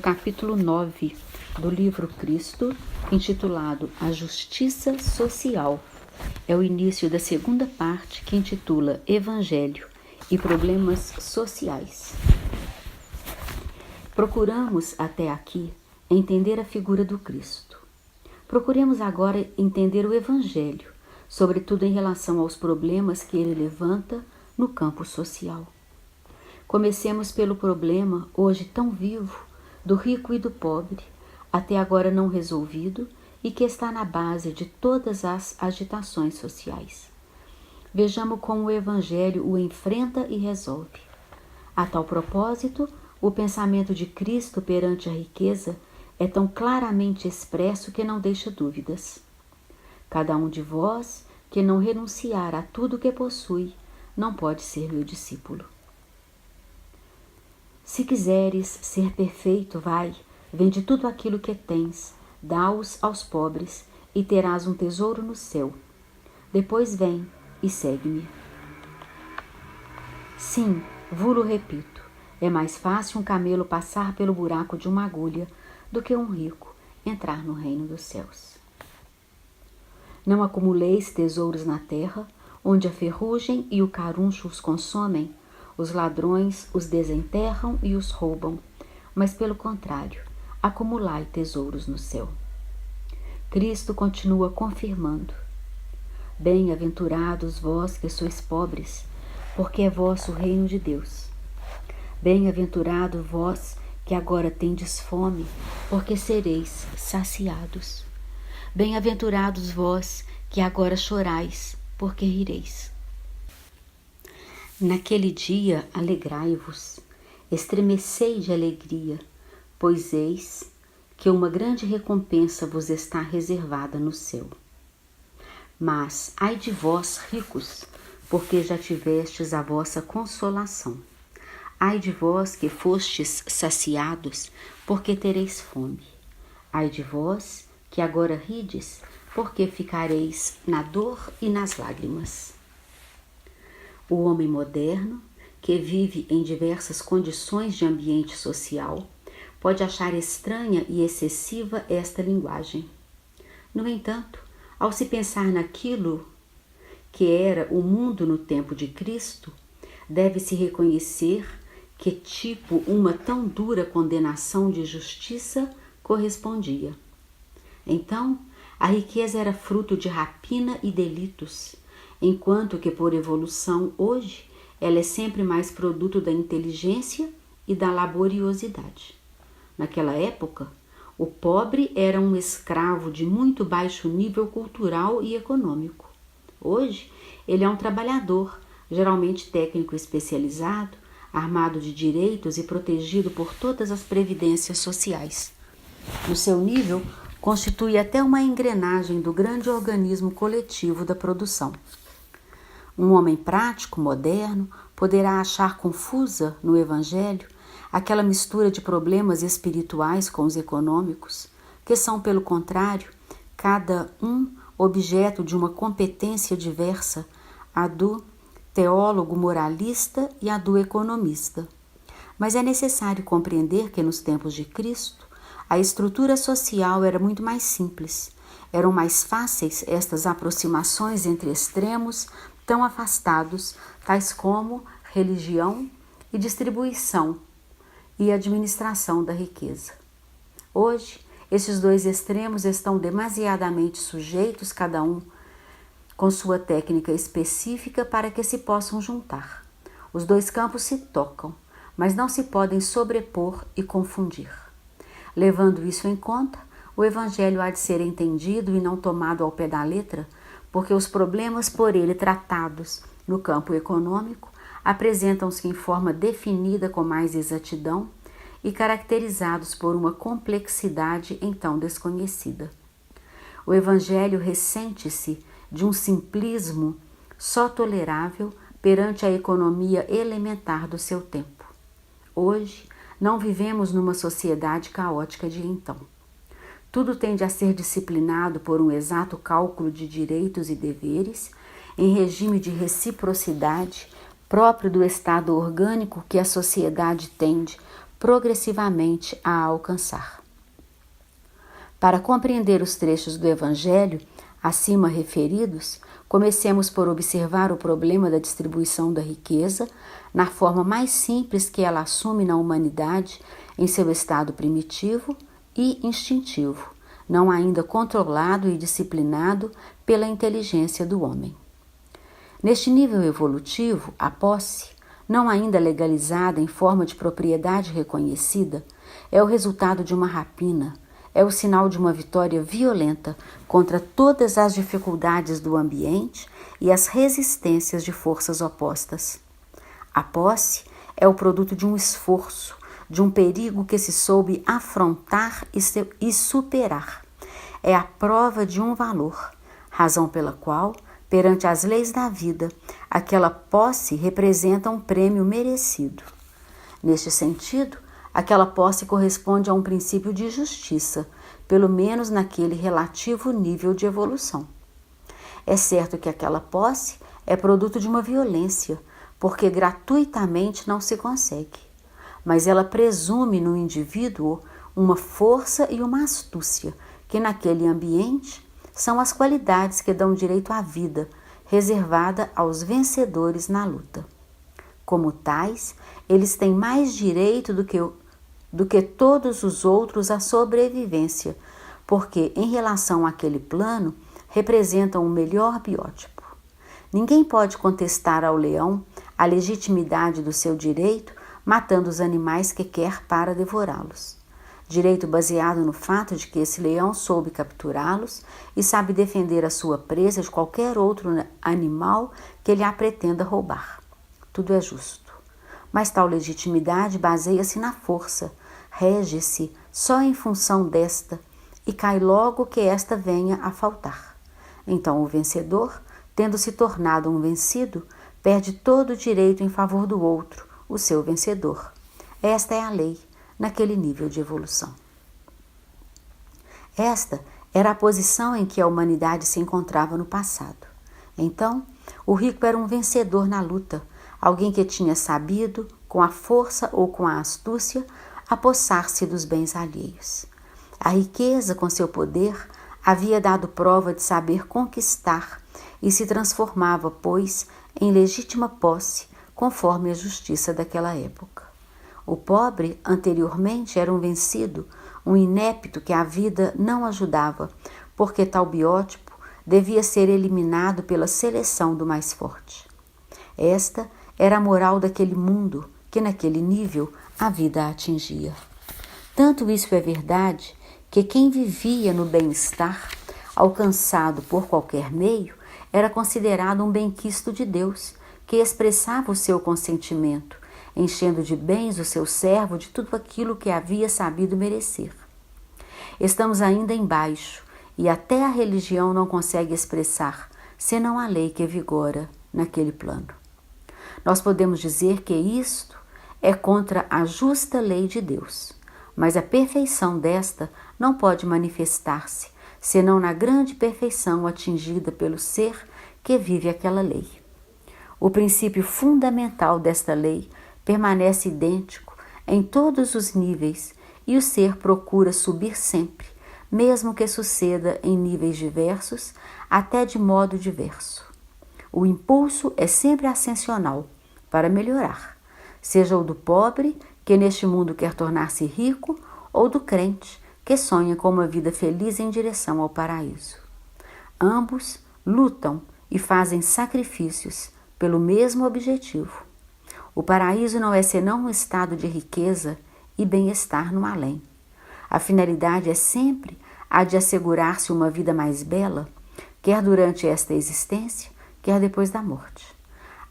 capítulo 9 do livro Cristo, intitulado A Justiça Social. É o início da segunda parte, que intitula Evangelho e Problemas Sociais. Procuramos até aqui entender a figura do Cristo. Procuremos agora entender o Evangelho, sobretudo em relação aos problemas que ele levanta no campo social. Comecemos pelo problema, hoje tão vivo, do rico e do pobre, até agora não resolvido e que está na base de todas as agitações sociais. Vejamos como o Evangelho o enfrenta e resolve. A tal propósito, o pensamento de Cristo perante a riqueza é tão claramente expresso que não deixa dúvidas. Cada um de vós que não renunciar a tudo que possui, não pode ser meu discípulo. Se quiseres ser perfeito, vai, vende tudo aquilo que tens, dá-os aos pobres, e terás um tesouro no céu. Depois vem e segue-me. Sim, vos-lo repito, é mais fácil um camelo passar pelo buraco de uma agulha do que um rico entrar no reino dos céus. Não acumuleis tesouros na terra, onde a ferrugem e o caruncho os consomem, os ladrões os desenterram e os roubam, mas pelo contrário, acumulai tesouros no céu. Cristo continua confirmando: Bem-aventurados vós que sois pobres, porque é vosso o reino de Deus. Bem-aventurado vós que agora tendes fome, porque sereis saciados. Bem-aventurados vós que agora chorais, porque rireis. Naquele dia alegrai-vos, estremecei de alegria, pois eis que uma grande recompensa vos está reservada no céu. Mas ai de vós, ricos, porque já tivestes a vossa consolação. Ai de vós que fostes saciados, porque tereis fome. Ai de vós que agora rides, porque ficareis na dor e nas lágrimas. O homem moderno, que vive em diversas condições de ambiente social, pode achar estranha e excessiva esta linguagem. No entanto, ao se pensar naquilo que era o mundo no tempo de Cristo, deve-se reconhecer que tipo uma tão dura condenação de justiça correspondia. Então, a riqueza era fruto de rapina e delitos, enquanto que por evolução hoje ela é sempre mais produto da inteligência e da laboriosidade. Naquela época, o pobre era um escravo de muito baixo nível cultural e econômico. Hoje, ele é um trabalhador, geralmente técnico especializado, armado de direitos e protegido por todas as previdências sociais. No seu nível, constitui até uma engrenagem do grande organismo coletivo da produção. Um homem prático, moderno, poderá achar confusa no Evangelho aquela mistura de problemas espirituais com os econômicos, que são, pelo contrário, cada um objeto de uma competência diversa, a do teólogo moralista e a do economista. Mas é necessário compreender que nos tempos de Cristo, a estrutura social era muito mais simples. Eram mais fáceis estas aproximações entre extremos tão afastados, tais como religião e distribuição e administração da riqueza. Hoje, esses dois extremos estão demasiadamente sujeitos, cada um com sua técnica específica, para que se possam juntar. Os dois campos se tocam, mas não se podem sobrepor e confundir. Levando isso em conta, o Evangelho há de ser entendido e não tomado ao pé da letra, porque os problemas por ele tratados no campo econômico apresentam-se em forma definida com mais exatidão e caracterizados por uma complexidade então desconhecida. O Evangelho ressente-se de um simplismo só tolerável perante a economia elementar do seu tempo. Hoje, não vivemos numa sociedade caótica de então. Tudo tende a ser disciplinado por um exato cálculo de direitos e deveres, em regime de reciprocidade próprio do estado orgânico que a sociedade tende progressivamente a alcançar. Para compreender os trechos do Evangelho acima referidos, comecemos por observar o problema da distribuição da riqueza na forma mais simples que ela assume na humanidade em seu estado primitivo e instintivo, não ainda controlado e disciplinado pela inteligência do homem. Neste nível evolutivo, a posse, não ainda legalizada em forma de propriedade reconhecida, é o resultado de uma rapina, é o sinal de uma vitória violenta contra todas as dificuldades do ambiente e as resistências de forças opostas. A posse é o produto de um esforço, de um perigo que se soube afrontar e superar. É a prova de um valor, razão pela qual, perante as leis da vida, aquela posse representa um prêmio merecido. Neste sentido, aquela posse corresponde a um princípio de justiça, pelo menos naquele relativo nível de evolução. É certo que aquela posse é produto de uma violência, porque gratuitamente não se consegue, mas ela presume no indivíduo uma força e uma astúcia, que naquele ambiente são as qualidades que dão direito à vida, reservada aos vencedores na luta. Como tais, eles têm mais direito do que todos os outros à sobrevivência, porque, em relação àquele plano, representam o melhor biótipo. Ninguém pode contestar ao leão a legitimidade do seu direito, matando os animais que quer para devorá-los. Direito baseado no fato de que esse leão soube capturá-los e sabe defender a sua presa de qualquer outro animal que lhe a pretenda roubar. Tudo é justo. Mas tal legitimidade baseia-se na força, rege-se só em função desta e cai logo que esta venha a faltar. Então o vencedor, tendo se tornado um vencido, perde todo o direito em favor do outro, o seu vencedor. Esta é a lei naquele nível de evolução. Esta era a posição em que a humanidade se encontrava no passado. Então, o rico era um vencedor na luta, alguém que tinha sabido, com a força ou com a astúcia, apossar-se dos bens alheios. A riqueza, com seu poder, havia dado prova de saber conquistar e se transformava, pois, em legítima posse, conforme a justiça daquela época. O pobre, anteriormente, era um vencido, um inepto que a vida não ajudava, porque tal biótipo devia ser eliminado pela seleção do mais forte. Esta era a moral daquele mundo que, naquele nível, a vida atingia. Tanto isso é verdade que quem vivia no bem-estar, alcançado por qualquer meio, era considerado um benquisto de Deus, que expressava o seu consentimento, enchendo de bens o seu servo de tudo aquilo que havia sabido merecer. Estamos ainda embaixo, e até a religião não consegue expressar, senão a lei que vigora naquele plano. Nós podemos dizer que isto é contra a justa lei de Deus, mas a perfeição desta não pode manifestar-se, senão na grande perfeição atingida pelo ser que vive aquela lei. O princípio fundamental desta lei permanece idêntico em todos os níveis e o ser procura subir sempre, mesmo que suceda em níveis diversos, até de modo diverso. O impulso é sempre ascensional, para melhorar, seja o do pobre, que neste mundo quer tornar-se rico, ou do crente, que sonha com uma vida feliz em direção ao paraíso. Ambos lutam e fazem sacrifícios pelo mesmo objetivo. O paraíso não é senão um estado de riqueza e bem-estar no além. A finalidade é sempre a de assegurar-se uma vida mais bela, quer durante esta existência, quer depois da morte.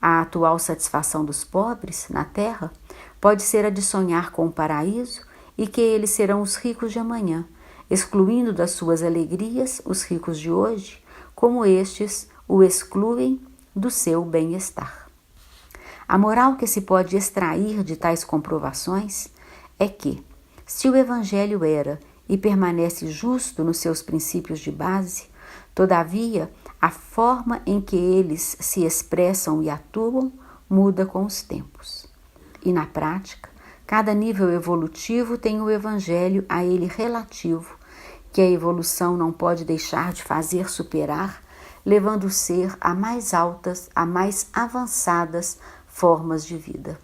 A atual satisfação dos pobres na terra pode ser a de sonhar com o paraíso e que eles serão os ricos de amanhã, excluindo das suas alegrias os ricos de hoje, como estes o excluem do seu bem-estar. A moral que se pode extrair de tais comprovações é que, se o Evangelho era e permanece justo nos seus princípios de base, todavia, a forma em que eles se expressam e atuam muda com os tempos. E na prática, Cada nível evolutivo tem o evangelho a ele relativo, que a evolução não pode deixar de fazer superar, levando o ser a mais altas, a mais avançadas formas de vida.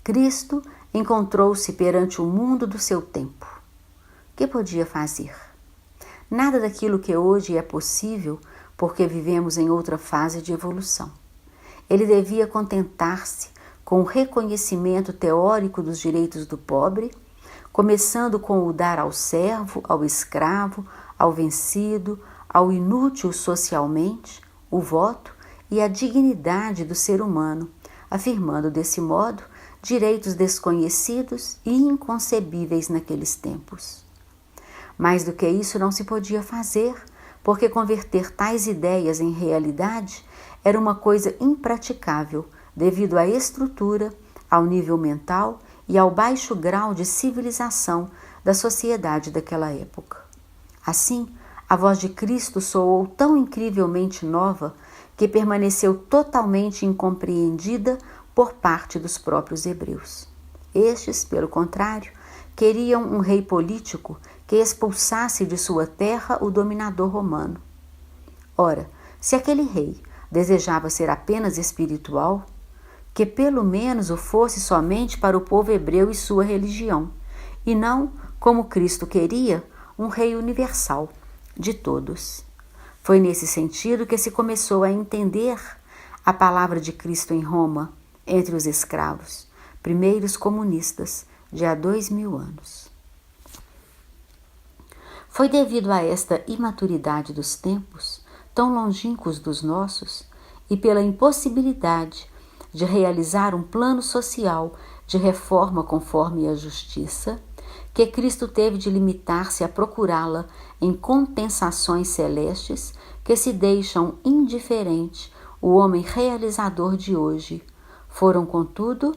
Cristo encontrou-se perante o mundo do seu tempo. Que podia fazer? Nada daquilo que hoje é possível, porque vivemos em outra fase de evolução. Ele devia contentar-se com o reconhecimento teórico dos direitos do pobre, começando com o dar ao servo, ao escravo, ao vencido, ao inútil socialmente, o voto e a dignidade do ser humano, afirmando desse modo direitos desconhecidos e inconcebíveis naqueles tempos. Mais do que isso não se podia fazer, porque converter tais ideias em realidade era uma coisa impraticável devido à estrutura, ao nível mental e ao baixo grau de civilização da sociedade daquela época. Assim, a voz de Cristo soou tão incrivelmente nova que permaneceu totalmente incompreendida por parte dos próprios hebreus. Estes, pelo contrário, queriam um rei político que expulsasse de sua terra o dominador romano. Ora, se aquele rei desejava ser apenas espiritual, que pelo menos o fosse somente para o povo hebreu e sua religião, e não, como Cristo queria, um rei universal, de todos. Foi nesse sentido que se começou a entender a palavra de Cristo em Roma, entre os escravos, primeiros comunistas, de há 2000 anos. Foi devido a esta imaturidade dos tempos, tão longínquos dos nossos, e pela impossibilidade de realizar um plano social de reforma conforme a justiça, que Cristo teve de limitar-se a procurá-la em compensações celestes que se deixam indiferente o homem realizador de hoje, foram, contudo,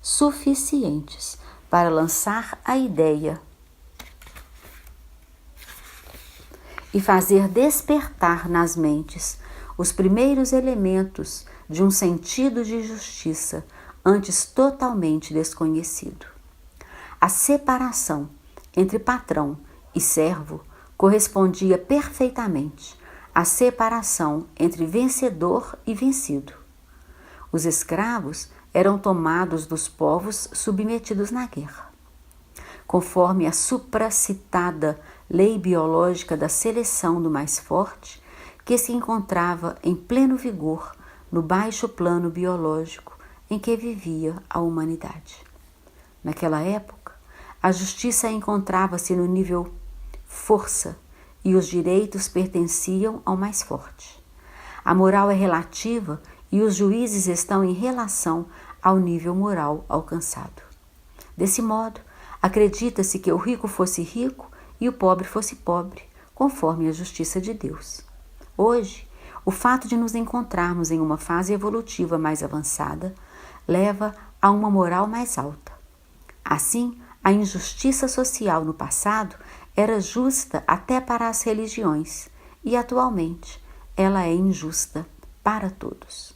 suficientes para lançar a ideia e fazer despertar nas mentes os primeiros elementos de um sentido de justiça antes totalmente desconhecido. A separação entre patrão e servo correspondia perfeitamente à separação entre vencedor e vencido. Os escravos eram tomados dos povos submetidos na guerra. Conforme a supracitada lei biológica da seleção do mais forte, que se encontrava em pleno vigor no baixo plano biológico em que vivia a humanidade. Naquela época, a justiça encontrava-se no nível força e os direitos pertenciam ao mais forte. A moral é relativa e os juízes estão em relação ao nível moral alcançado. Desse modo, acredita-se que o rico fosse rico e o pobre fosse pobre, conforme a justiça de Deus. Hoje, o fato de nos encontrarmos em uma fase evolutiva mais avançada leva a uma moral mais alta. Assim, a injustiça social no passado era justa até para as religiões e, atualmente, ela é injusta para todos.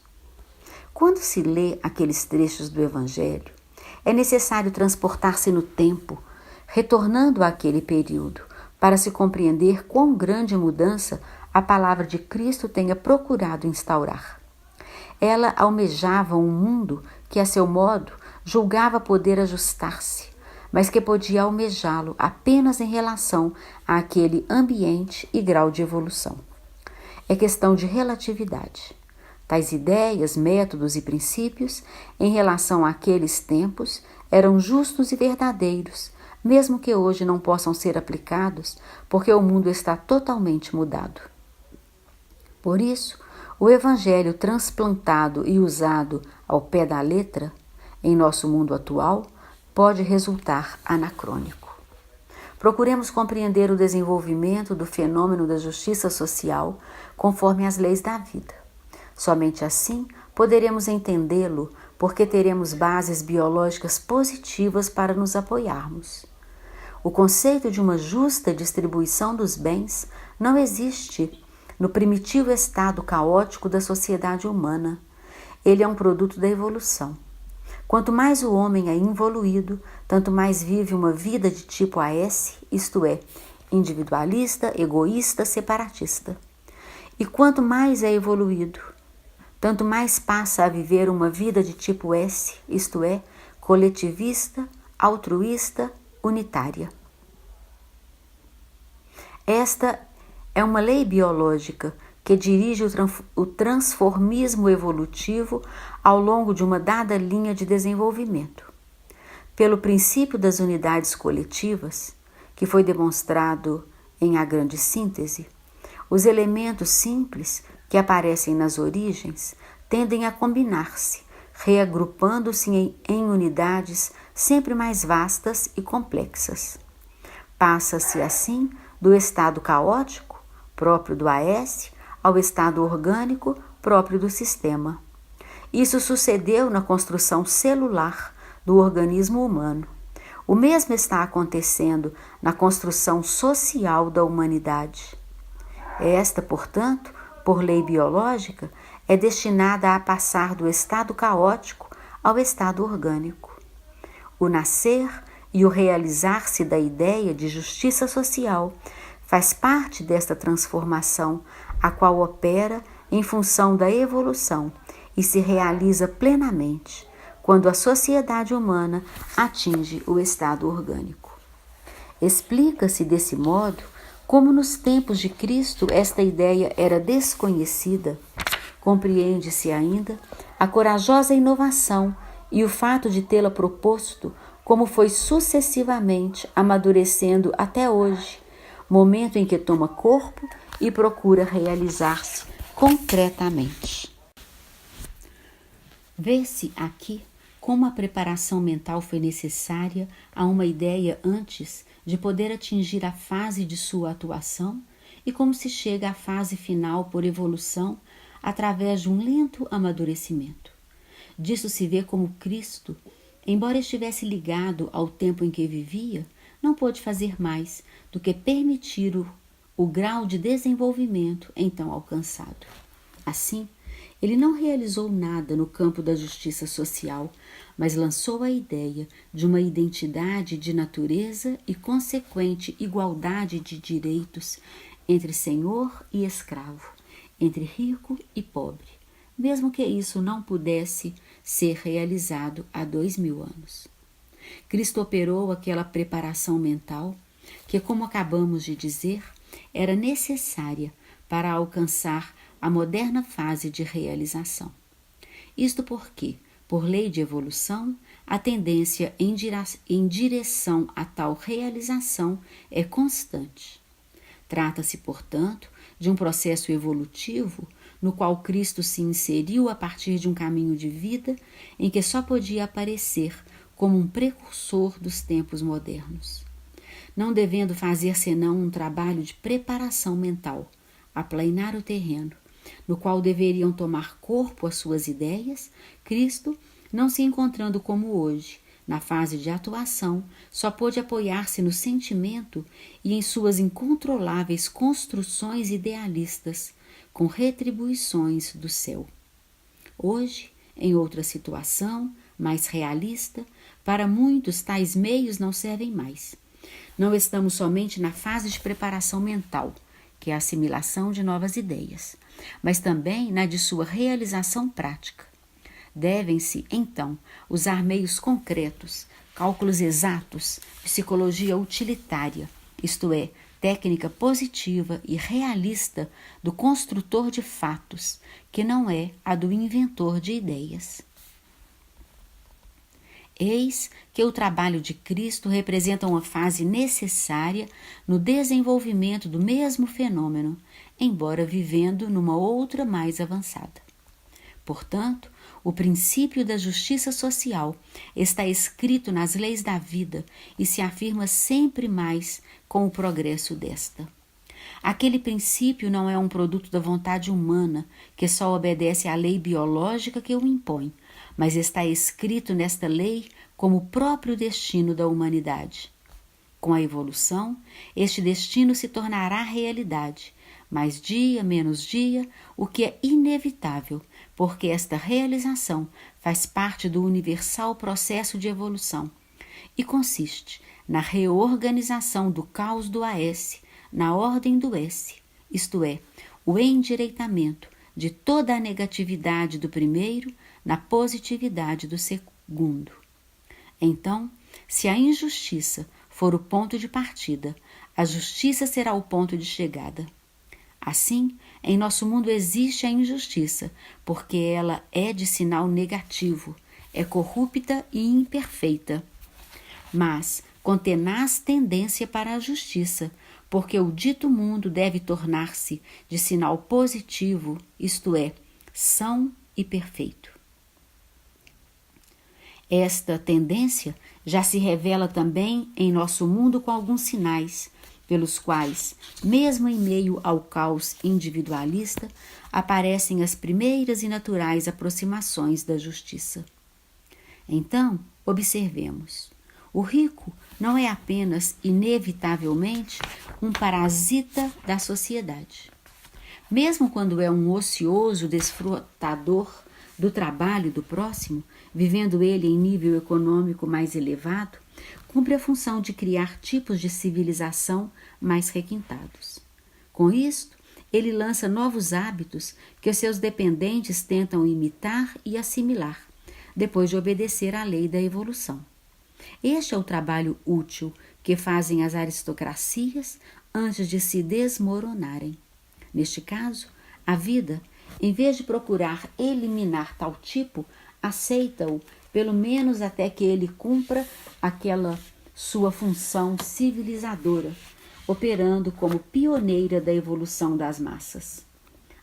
Quando se lê aqueles trechos do Evangelho, é necessário transportar-se no tempo, retornando àquele período, para se compreender quão grande mudança a palavra de Cristo tenha procurado instaurar. Ela almejava um mundo que, a seu modo, julgava poder ajustar-se, mas que podia almejá-lo apenas em relação àquele ambiente e grau de evolução. É questão de relatividade. Tais ideias, métodos e princípios, em relação àqueles tempos, eram justos e verdadeiros, mesmo que hoje não possam ser aplicados, porque o mundo está totalmente mudado. Por isso, o Evangelho transplantado e usado ao pé da letra, em nosso mundo atual, pode resultar anacrônico. Procuremos compreender o desenvolvimento do fenômeno da justiça social conforme as leis da vida. Somente assim poderemos entendê-lo, porque teremos bases biológicas positivas para nos apoiarmos. O conceito de uma justa distribuição dos bens não existe no primitivo estado caótico da sociedade humana. Ele é um produto da evolução. Quanto mais o homem é involuído, tanto mais vive uma vida de tipo AS, isto é, individualista, egoísta, separatista. E quanto mais é evoluído, tanto mais passa a viver uma vida de tipo S, isto é, coletivista, altruísta, unitária. Esta é uma lei biológica que dirige o transformismo evolutivo ao longo de uma dada linha de desenvolvimento. Pelo princípio das unidades coletivas, que foi demonstrado em A Grande Síntese, os elementos simples que aparecem nas origens tendem a combinar-se, reagrupando-se em unidades sempre mais vastas e complexas. Passa-se, assim, do estado caótico, próprio do AS, ao estado orgânico, próprio do sistema. Isso sucedeu na construção celular do organismo humano. O mesmo está acontecendo na construção social da humanidade. Esta, portanto, por lei biológica, é destinada a passar do estado caótico ao estado orgânico. O nascer e o realizar-se da ideia de justiça social faz parte desta transformação, a qual opera em função da evolução e se realiza plenamente quando a sociedade humana atinge o estado orgânico. Explica-se desse modo como nos tempos de Cristo esta ideia era desconhecida. Compreende-se ainda a corajosa inovação e o fato de tê-la proposto, como foi sucessivamente amadurecendo até hoje, momento em que toma corpo e procura realizar-se concretamente. Vê-se aqui como a preparação mental foi necessária a uma ideia antes de poder atingir a fase de sua atuação e como se chega à fase final por evolução através de um lento amadurecimento. Disso se vê como Cristo, embora estivesse ligado ao tempo em que vivia, não pôde fazer mais do que permitir o grau de desenvolvimento então alcançado. Assim, ele não realizou nada no campo da justiça social, mas lançou a ideia de uma identidade de natureza e consequente igualdade de direitos entre senhor e escravo, entre rico e pobre, mesmo que isso não pudesse ser realizado há 2000 anos. Cristo operou aquela preparação mental que, como acabamos de dizer, era necessária para alcançar a moderna fase de realização. Isto porque, por lei de evolução, a tendência em direção a tal realização é constante. Trata-se, portanto, de um processo evolutivo no qual Cristo se inseriu a partir de um caminho de vida em que só podia aparecer como um precursor dos tempos modernos. Não devendo fazer senão um trabalho de preparação mental, aplainar o terreno, no qual deveriam tomar corpo as suas ideias, Cristo, não se encontrando como hoje, na fase de atuação, só pôde apoiar-se no sentimento e em suas incontroláveis construções idealistas, com retribuições do céu. Hoje, em outra situação, mais realista, para muitos tais meios não servem mais. Não estamos somente na fase de preparação mental, que é a assimilação de novas ideias, mas também na de sua realização prática. Devem-se, então, usar meios concretos, cálculos exatos, psicologia utilitária, isto é, técnica positiva e realista do construtor de fatos, que não é a do inventor de ideias. Eis que o trabalho de Cristo representa uma fase necessária no desenvolvimento do mesmo fenômeno, embora vivendo numa outra mais avançada. Portanto, o princípio da justiça social está escrito nas leis da vida e se afirma sempre mais com o progresso desta. Aquele princípio não é um produto da vontade humana, que só obedece à lei biológica que o impõe, mas está escrito nesta lei como o próprio destino da humanidade. Com a evolução, este destino se tornará realidade, mais dia, menos dia, o que é inevitável, porque esta realização faz parte do universal processo de evolução e consiste na reorganização do caos do AS na ordem do S, isto é, o endireitamento de toda a negatividade do primeiro na positividade do segundo. Então, se a injustiça for o ponto de partida, a justiça será o ponto de chegada. Assim, em nosso mundo existe a injustiça, porque ela é de sinal negativo, é corrupta e imperfeita, mas com tenaz tendência para a justiça, porque o dito mundo deve tornar-se de sinal positivo, isto é, são e perfeito. Esta tendência já se revela também em nosso mundo com alguns sinais, pelos quais, mesmo em meio ao caos individualista, aparecem as primeiras e naturais aproximações da justiça. Então, observemos. O rico não é apenas, inevitavelmente, um parasita da sociedade. Mesmo quando é um ocioso desfrutador do trabalho do próximo, vivendo ele em nível econômico mais elevado, cumpre a função de criar tipos de civilização mais requintados. Com isto, ele lança novos hábitos que os seus dependentes tentam imitar e assimilar, depois de obedecer à lei da evolução. Este é o trabalho útil que fazem as aristocracias antes de se desmoronarem. Neste caso, a vida, em vez de procurar eliminar tal tipo, aceita-o, pelo menos até que ele cumpra aquela sua função civilizadora, operando como pioneira da evolução das massas.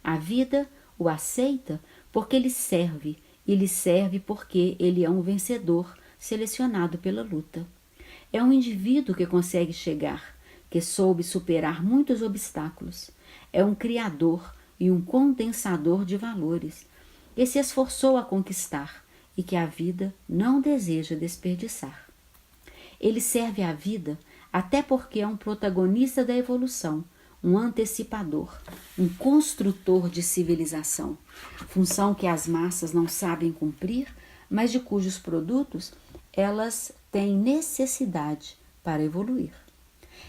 A vida o aceita porque lhe serve, e lhe serve porque ele é um vencedor selecionado pela luta. É um indivíduo que consegue chegar, que soube superar muitos obstáculos. É um criador e um condensador de valores, que se esforçou a conquistar e que a vida não deseja desperdiçar. Ele serve à vida até porque é um protagonista da evolução, um antecipador, um construtor de civilização, função que as massas não sabem cumprir, mas de cujos produtos elas têm necessidade para evoluir.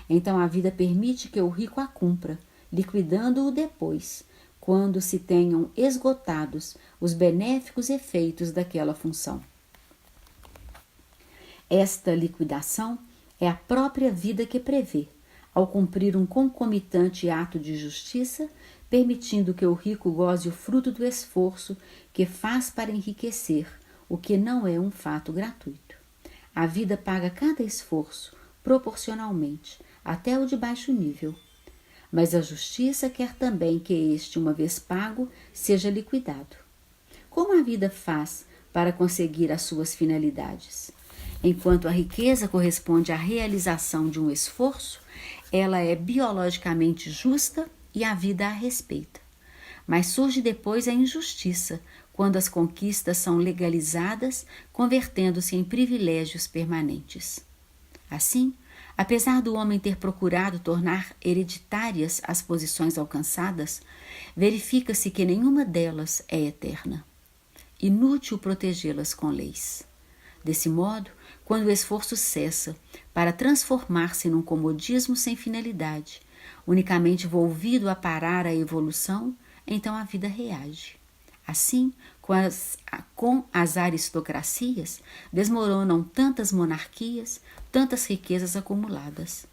Então a vida permite que o rico a cumpra, liquidando-o depois, quando se tenham esgotados os benéficos efeitos daquela função. Esta liquidação é a própria vida que prevê, ao cumprir um concomitante ato de justiça, permitindo que o rico goze o fruto do esforço que faz para enriquecer, o que não é um fato gratuito. A vida paga cada esforço proporcionalmente, até o de baixo nível. Mas a justiça quer também que este, uma vez pago, seja liquidado. Como a vida faz para conseguir as suas finalidades? Enquanto a riqueza corresponde à realização de um esforço, ela é biologicamente justa e a vida a respeita. Mas surge depois a injustiça, quando as conquistas são legalizadas, convertendo-se em privilégios permanentes. Assim, apesar do homem ter procurado tornar hereditárias as posições alcançadas, verifica-se que nenhuma delas é eterna. Inútil protegê-las com leis. Desse modo, quando o esforço cessa para transformar-se num comodismo sem finalidade, unicamente volvido a parar a evolução, então a vida reage. Assim, com as aristocracias, desmoronam tantas monarquias, tantas riquezas acumuladas.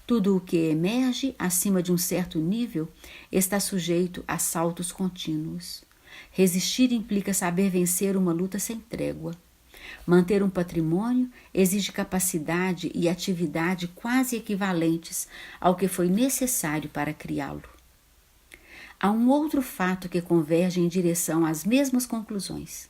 Tudo o que emerge acima de um certo nível está sujeito a saltos contínuos. Resistir implica saber vencer uma luta sem trégua. Manter um patrimônio exige capacidade e atividade quase equivalentes ao que foi necessário para criá-lo. Há um outro fato que converge em direção às mesmas conclusões.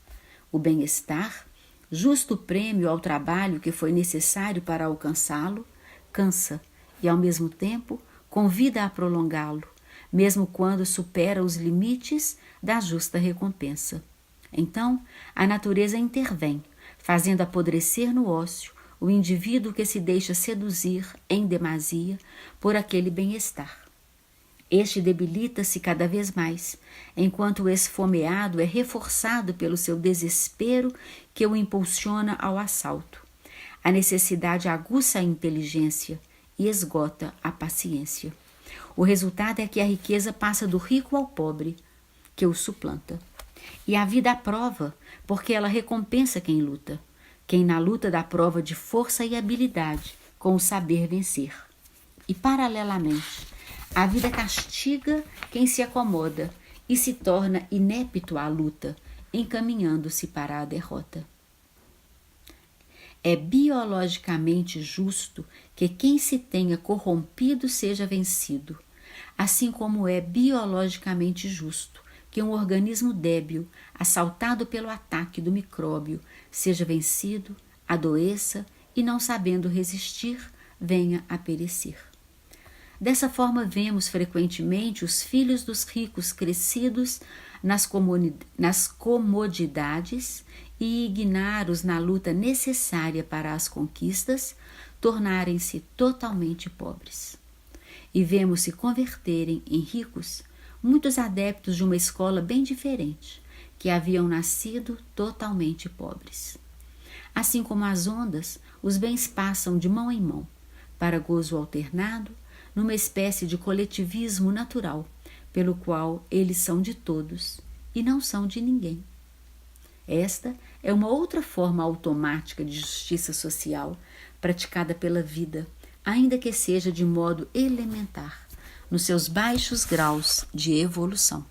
O bem-estar, justo prêmio ao trabalho que foi necessário para alcançá-lo, cansa e, ao mesmo tempo, convida a prolongá-lo, mesmo quando supera os limites da justa recompensa. Então, a natureza intervém, fazendo apodrecer no ócio o indivíduo que se deixa seduzir em demasia por aquele bem-estar. Este debilita-se cada vez mais, enquanto o esfomeado é reforçado pelo seu desespero que o impulsiona ao assalto. A necessidade aguça a inteligência e esgota a paciência. O resultado é que a riqueza passa do rico ao pobre, que o suplanta. E a vida aprova, porque ela recompensa quem luta. Quem na luta dá prova de força e habilidade, com o saber vencer. E, paralelamente, a vida castiga quem se acomoda e se torna inepto à luta, encaminhando-se para a derrota. É biologicamente justo que quem se tenha corrompido seja vencido, assim como é biologicamente justo que um organismo débil, assaltado pelo ataque do micróbio, seja vencido, adoeça e, não sabendo resistir, venha a perecer. Dessa forma, vemos frequentemente os filhos dos ricos crescidos nas comodidades e ignaros na luta necessária para as conquistas, tornarem-se totalmente pobres. E vemos se converterem em ricos muitos adeptos de uma escola bem diferente, que haviam nascido totalmente pobres. Assim como as ondas, os bens passam de mão em mão, para gozo alternado, numa espécie de coletivismo natural, pelo qual eles são de todos e não são de ninguém. Esta é uma outra forma automática de justiça social praticada pela vida, ainda que seja de modo elementar, nos seus baixos graus de evolução.